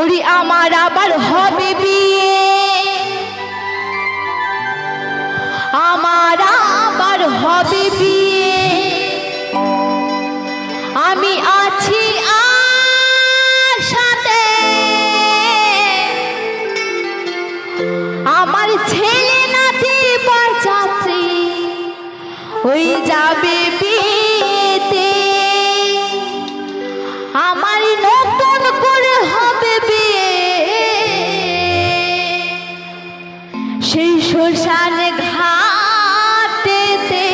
ওরে আমার আবার হবে বিয়ে, আমার আবার হবে বিয়ে, আমি আছি আশাতে, আমার ছেলে নাতি বরযাত্রী ওই যাবে বিয়েতে, আমার নতুন করে হবে বিয়ে, সেই শ্মশান ঘাটেতে।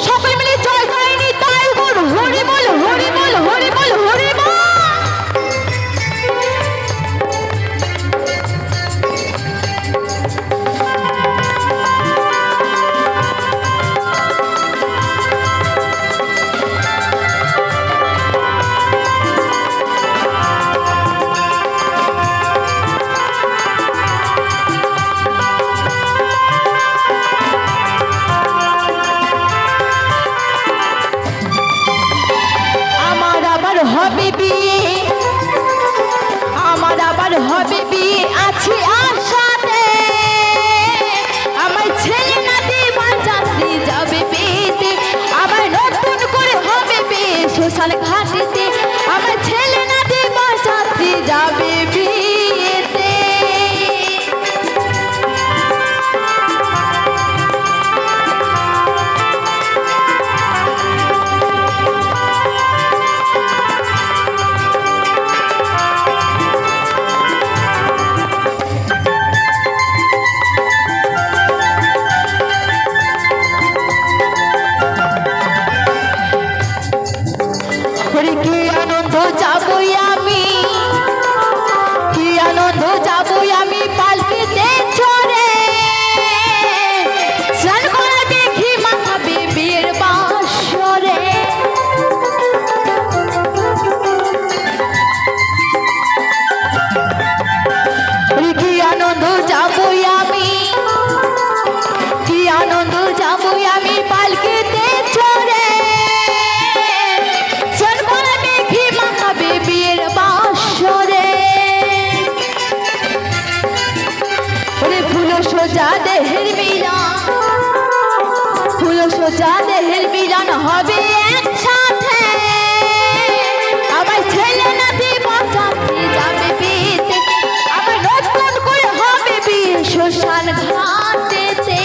সকলে মিলে জয় জয় নিতাই গৌর, হরি বল হরি বল হরি বল হরি বল। হবে বিয়ে, আমার আবার হবে বিয়ে, আছি আশাতে, আমার ছেলে নাতি বরযাত্রী যাবে বিয়েতে, আবার নতুন করে হবে বিয়ে শ্মশান ঘাটেতে, আমার ছেলে নাতি বরযাত্রী যাবে বিয়েতে। কি আনন্দ যাবই আমি, কি আনন্দ যাবই আমি পালকিতে চড়ে, স্নান করা দেখি মাথাবে বিয়ের বাসরে, কি আনন্দ যাবই আমি, কি আনন্দ যাবই আমি পালকিতে চড়ে, বিয়ের বাসরে, ওরে ফুল সোজা দেহের মিলন, ফুল সোজা দেহের মিলন হবে একসাথে, আমার ছেলে নাতি বরযাত্রী যাবে বিয়েতে, আবার নতুন করে হবে বিয়ে শ্মশান ঘাটেতে।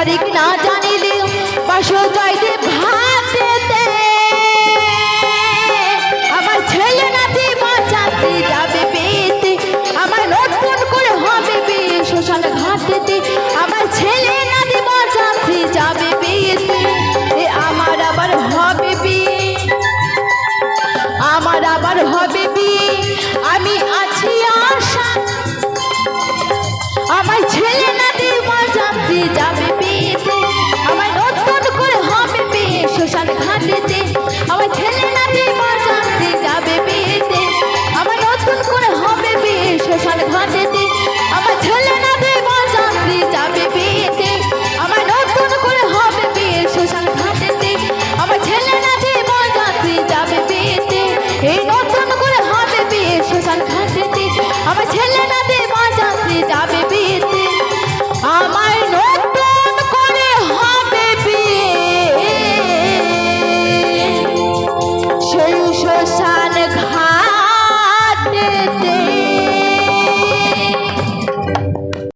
তারিখ না জানিলে বাসো জয়দেব ভাতেতে আমার ছেলে নাতি বাঁচাতে যাবে পেতে আমার নতুন করে হবে বিয়ে শ্মশান ঘাটেতে আমার ছেলে নাতি বাঁচাতে যাবে পেতে আমার আবার হবে বিয়ে আমার আবার হবে বিয়ে আমি আছি আশা আমার ছেলে